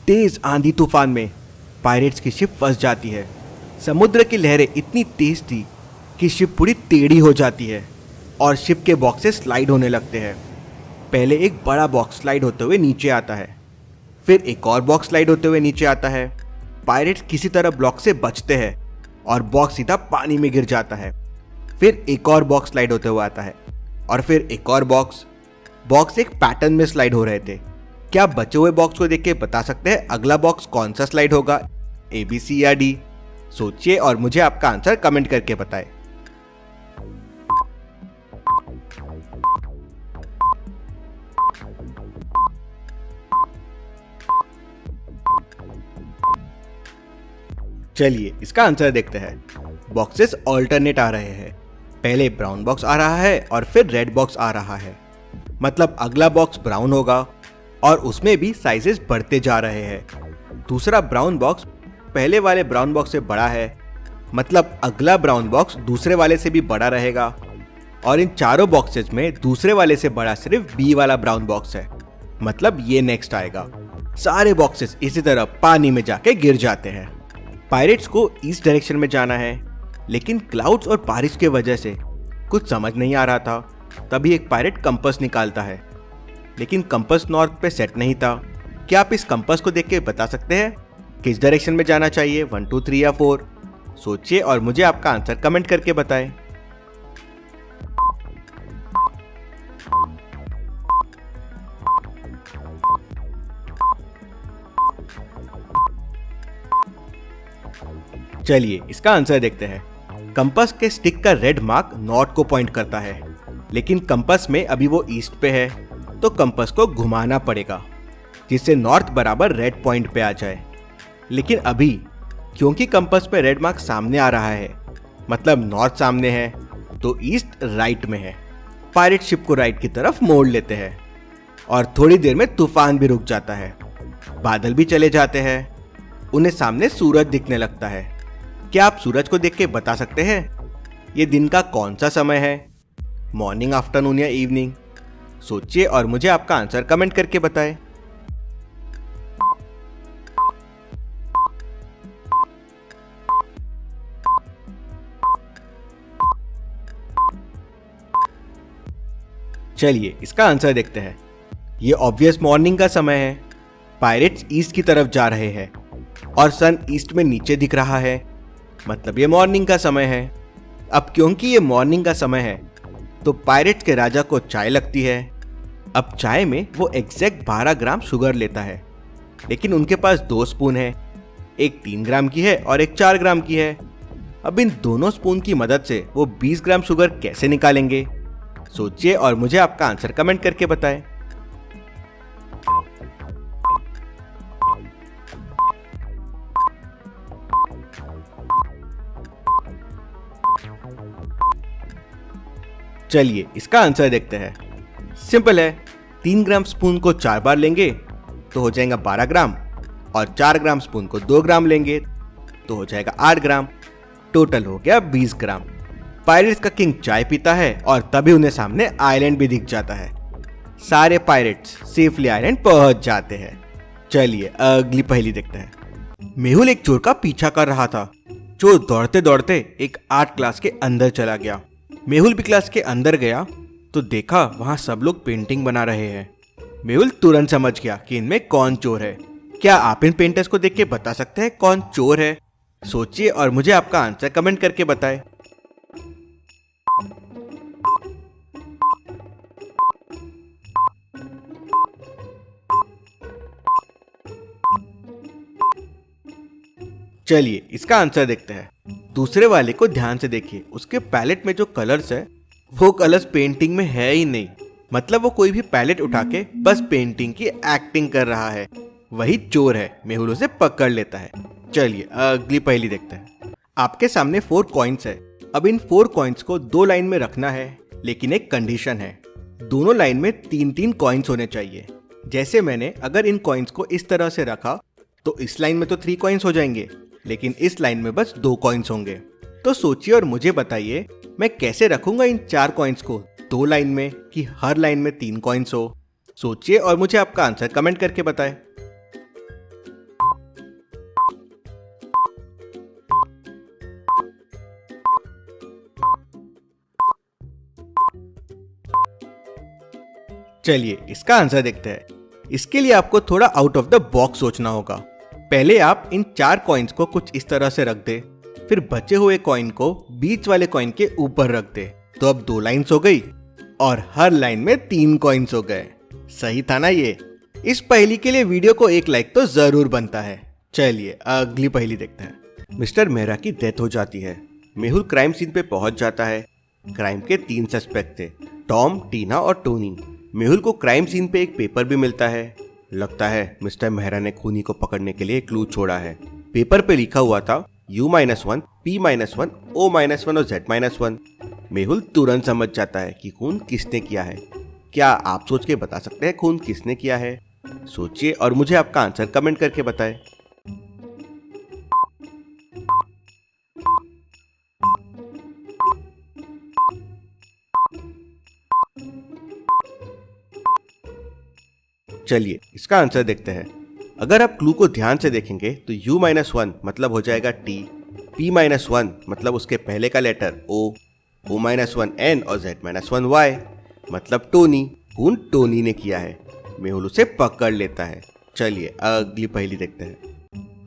तेज आंधी तूफान में पायरेट्स की शिप फंस जाती है। समुद्र की लहरें इतनी तेज थी कि शिप पूरी टेढ़ी हो जाती है और शिप के बॉक्सेस स्लाइड होने लगते हैं। पहले एक बड़ा बॉक्स स्लाइड होते हुए नीचे आता है, फिर एक और बॉक्स स्लाइड होते हुए नीचे आता है। पायरेट्स किसी तरह ब्लॉक से बचते हैं और बॉक्स सीधा पानी में गिर जाता है। फिर एक और बॉक्स स्लाइड होते हुए आता है और फिर एक और बॉक्स एक पैटर्न में स्लाइड हो रहे थे। क्या आप बचे हुए बॉक्स को देख के बता सकते हैं अगला बॉक्स कौन सा स्लाइड होगा, ABC या D? सोचिए और मुझे आपका आंसर कमेंट करके बताएं। चलिए इसका आंसर देखते हैं। बॉक्सेस ऑल्टरनेट आ रहे हैं। पहले ब्राउन बॉक्स आ रहा है और फिर रेड बॉक्स आ रहा है। मतलब अगला बॉक्स ब्राउन होगा और उसमें भी साइजेस बढ़ते जा रहे हैं। दूसरा ब्राउन बॉक्स पहले वाले ब्राउन बॉक्स से बड़ा है। मतलब अगला ब्राउन बॉक्स दूसरे वाले से भी बड़ा रहेगा। और इन चारों बॉक्सेस में दूसरे वाले से बड़ा सिर्फ B वाला ब्राउन बॉक्स है। मतलब ये नेक्स्ट आएगा। सारे बॉक्सेस इसी तरह पानी में जाके गिर जाते हैं। पायरेट्स को ईस्ट डायरेक्शन में जाना है, लेकिन क्लाउड्स और बारिश के वजह से कुछ समझ नहीं आ रहा था। तभी एक पायरेट कंपास निकालता है, लेकिन कंपास नॉर्थ पे सेट नहीं था। क्या आप इस कंपास को देख के बता सकते हैं किस डायरेक्शन में जाना चाहिए, 1, 2, 3 या 4? सोचिए और मुझे आपका आंसर कमेंट करके बताएं। चलिए इसका आंसर देखते हैं। कंपास के स्टिक का रेड मार्क नॉर्थ को पॉइंट करता है, लेकिन कंपास में अभी वो ईस्ट पे है, तो कंपास को घुमाना पड़ेगा जिससे नॉर्थ बराबर रेड पॉइंट पे आ जाए। लेकिन अभी क्योंकि कंपास पे रेड मार्क सामने आ रहा है, मतलब नॉर्थ सामने है, तो ईस्ट राइट में है। पायरेट शिप को राइट की तरफ मोड़ लेते हैं और थोड़ी देर में तूफान भी रुक जाता है। बादल भी चले जाते हैं। उन्हें सामने सूरज दिखने लगता है। क्या आप सूरज को देख के बता सकते हैं ये दिन का कौन सा समय है, मॉर्निंग, आफ्टरनून या इवनिंग? सोचिए और मुझे आपका आंसर कमेंट करके बताएं। चलिए इसका आंसर देखते हैं। ये ऑब्वियस मॉर्निंग का समय है। पायरेट्स ईस्ट की तरफ जा रहे हैं और सन ईस्ट में नीचे दिख रहा है, मतलब ये मॉर्निंग का समय है। अब क्योंकि ये मॉर्निंग का समय है, तो पायरेट्स के राजा को चाय लगती है। अब चाय में वो एग्जैक्ट 12 ग्राम शुगर लेता है, लेकिन उनके पास 2 स्पून है, एक 3 ग्राम की है और एक 4 ग्राम की है। अब इन दोनों स्पून की मदद से वो 20 ग्राम शुगर कैसे निकालेंगे? सोचिए और मुझे आपका आंसर कमेंट करके बताएं। चलिए इसका आंसर देखते हैं। सिंपल है, 3 ग्राम स्पून को 4 बार लेंगे तो हो जाएगा 12 ग्राम, और 4 ग्राम स्पून को 2 ग्राम लेंगे तो हो जाएगा 8 ग्राम। टोटल हो गया 20 ग्राम। पायरेट्स का किंग चाय पीता है और तभी उन्हें सामने आइलैंड भी दिख जाता है। सारे पायरेट्स सेफली आइलैंड पहुंच जाते हैं। चलिए अगली पहेली देखते हैं। मेहुल एक चोर का पीछा कर रहा था। चोर दौड़ते दौड़ते एक आर्ट क्लास के अंदर चला गया। मेहुल भी क्लास के अंदर गया तो देखा वहां सब लोग पेंटिंग बना रहे हैं। मेहुल तुरंत समझ गया कि इनमें कौन चोर है। क्या आप इन पेंटर्स को देख के बता सकते हैं कौन चोर है? सोचिए और मुझे आपका आंसर कमेंट करके बताएं। चलिए इसका आंसर देखते हैं। दूसरे वाले को ध्यान से देखिए। उसके पैलेट में जो कलर्स है वो कलर्स पेंटिंग में है ही नहीं। मतलब वो कोई भी पैलेट उठा के बस पेंटिंग की एक्टिंग कर रहा है। वही चोर है। मेहुल उसे पकड़ लेता है। चलिए अगली पहेली देखते हैं। आपके सामने 4 कॉइन्स है। अब इन 4 कॉइन्स को 2 लाइन में रखना है, लेकिन एक कंडीशन है। दोनों लाइन में 3-3 कॉइन्स होने चाहिए। जैसे मैंने अगर इन कॉइन्स को इस तरह से रखा तो इस लाइन में तो 3 कॉइन्स हो जाएंगे, लेकिन इस लाइन में बस 2 कॉइन्स होंगे। तो सोचिए और मुझे बताइए मैं कैसे रखूंगा इन 4 कॉइन्स को 2 लाइन में कि हर लाइन में 3 कॉइन्स हो। सोचिए और मुझे आपका आंसर कमेंट करके बताएं। चलिए इसका आंसर देखते हैं। इसके लिए आपको थोड़ा आउट ऑफ द बॉक्स सोचना होगा। पहले आप इन 4 कॉइन्स को कुछ इस तरह से रख दे, फिर बचे हुए कॉइन को बीच वाले कॉइन के ऊपर रख दे। तो अब 2 लाइन्स हो गई और हर लाइन में 3 कॉइन्स हो गए। सही था ना ये? इस पहेली के लिए वीडियो को 1 लाइक तो जरूर बनता है। चलिए अगली पहेली देखते हैं। मिस्टर मेहरा की डेथ हो जाती है। मेहुल क्राइम सीन पे पहुंच जाता है। क्राइम के 3 सस्पेक्ट थे, टॉम, टीना और टोनी। मेहुल को क्राइम सीन पे एक पेपर भी मिलता है। लगता है मिस्टर मेहरा ने खूनी को पकड़ने के लिए क्लू छोड़ा है। पेपर पे लिखा हुआ था U-1, P-1, O-1 और Z-1। मेहुल तुरंत समझ जाता है कि खून किसने किया है। क्या आप सोच के बता सकते हैं खून किसने किया है? सोचिए और मुझे आपका आंसर कमेंट करके बताएं। चलिए इसका आंसर देखते हैं। अगर आप क्लू को ध्यान से देखेंगे तो U-1 मतलब हो जाएगा T, P-1 मतलब उसके पहले का लेटर O, O-1 N और Z-1 Y मतलब टोनी। खून टोनी ने किया है। मेहुल उसे पकड़ लेता है। चलिए अगली पहेली देखते हैं।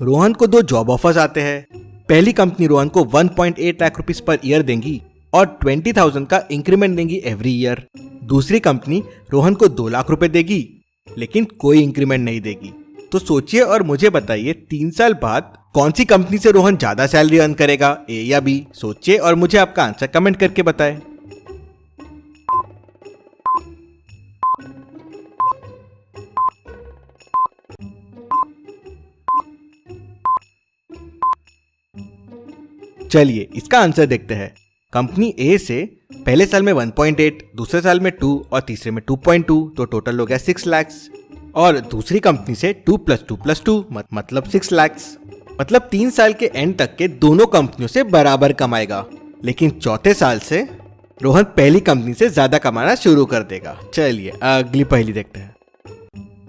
रोहन को 2 जॉब ऑफर्स आते हैं। पहली कंपनी रोहन को 1.8 लाख रुपीस पर ईयर देंगी और 20,000 का इंक्रीमेंट देंगी एवरी ईयर। दूसरी कंपनी रोहन को 2 लाख रुपए देगी लेकिन कोई इंक्रीमेंट नहीं देगी। तो सोचिए और मुझे बताइए 3 साल बाद कौन सी कंपनी से रोहन ज्यादा सैलरी अर्न करेगा, ए या बी? सोचिए और मुझे आपका आंसर कमेंट करके बताएं। चलिए इसका आंसर देखते हैं। कंपनी ए से पहले साल में 1.8, दूसरे साल में 2 और तीसरे में 2.2, तो टोटल हो गया 6 लाख। और दूसरी कंपनी से 2 + 2 + 2 मतलब 6 लाख। मतलब 3 साल के एंड तक के दोनों कंपनियों से बराबर कमाएगा, लेकिन चौथे साल से रोहन पहली कंपनी से ज्यादा कमाना शुरू कर देगा। चलिए अगली पहेली देखते हैं।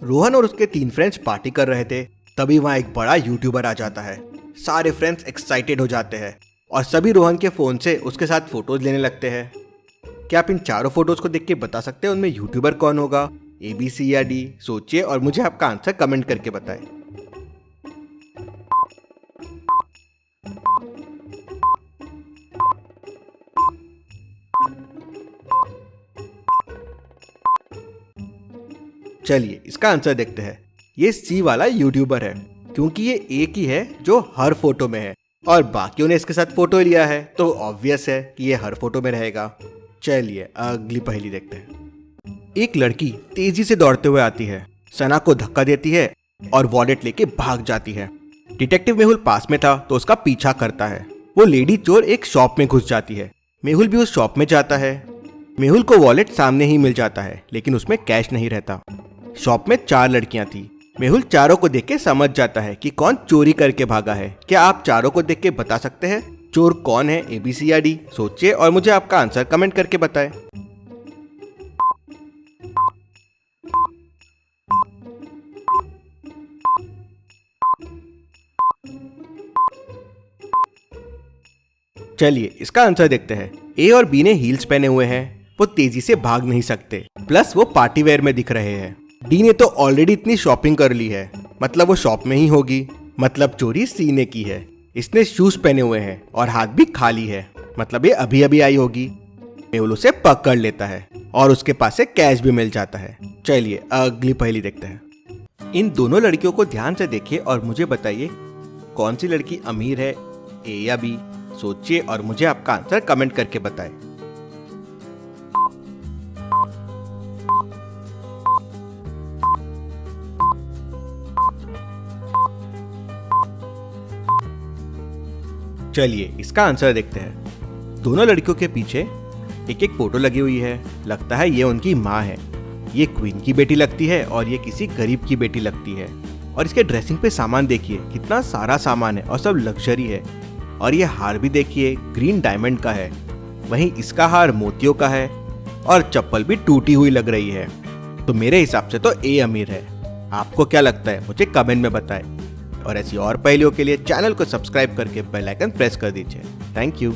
रोहन और उसके 3 फ्रेंड्स पार्टी कर रहे थे, तभी वहां एक बड़ा यूट्यूबर आ जाता है। सारे फ्रेंड्स एक्साइटेड हो जाते हैं और सभी रोहन के फोन से उसके साथ फोटोज लेने लगते हैं। क्या आप इन चारों फोटोज को देख के बता सकते हैं उनमें यूट्यूबर कौन होगा, ए, बी, सी या डी? सोचिए और मुझे आपका आंसर कमेंट करके बताएं। चलिए इसका आंसर देखते हैं। ये सी वाला यूट्यूबर है, क्योंकि ये एक ही है जो हर फोटो में है और बाकियों ने इसके साथ फोटो लिया है, तो ऑब्वियस है कि ये हर फोटो में रहेगा। चलिए अगली पहेली देखते हैं। एक लड़की तेजी से दौड़ते हुए आती है, सना को धक्का देती है और वॉलेट लेके भाग जाती है। डिटेक्टिव मेहुल पास में था तो उसका पीछा करता है। वो लेडी चोर एक शॉप में घुस जाती है। मेहुल भी उस शॉप में जाता है। मेहुल को वॉलेट सामने ही मिल जाता है, लेकिन उसमें कैश नहीं रहता। शॉप में 4 लड़कियां थी। मेहुल चारों को देख के समझ जाता है कि कौन चोरी करके भागा है। क्या आप चारों को देख के बता सकते हैं चोर कौन है, ए, बी, सी या डी? सोचिए और मुझे आपका आंसर कमेंट करके बताएं। चलिए इसका आंसर देखते हैं। ए और बी ने हील्स पहने हुए हैं, वो तेजी से भाग नहीं सकते, प्लस वो पार्टी वेयर में दिख रहे हैं। डी ने तो ऑलरेडी इतनी शॉपिंग कर ली है, मतलब वो शॉप में ही होगी, मतलब चोरी सी ने की है। इसने शूज पहने हुए हैं और हाथ भी खाली है, मतलब ये अभी अभी आई होगी। मेहुल उसे पकड़ लेता है और उसके पास से कैश भी मिल जाता है। चलिए अगली पहेली देखते हैं। इन दोनों लड़कियों को ध्यान से देखिए और मुझे बताइए कौन सी लड़की अमीर है, ए या बी? सोचिए और मुझे आपका आंसर कमेंट करके बताएं। चलिए इसका आंसर देखते हैं। दोनों लड़कियों के पीछे एक एक फोटो लगी हुई है। लगता है ये उनकी माँ है। ये क्वीन की बेटी लगती है और ये किसी गरीब की बेटी लगती है। और इसके ड्रेसिंग पे सामान देखिए, कितना सारा सामान है और सब लग्जरी है। और ये हार भी देखिए, ग्रीन डायमंड का है। वहीं इसका हार मोतियों का है और चप्पल भी टूटी हुई लग रही है। तो मेरे हिसाब से तो ए अमीर है। आपको क्या लगता है मुझे कमेंट में बताएं। और ऐसी और पहेलियों के लिए चैनल को सब्सक्राइब करके बेल आइकन प्रेस कर दीजिए। Thank you.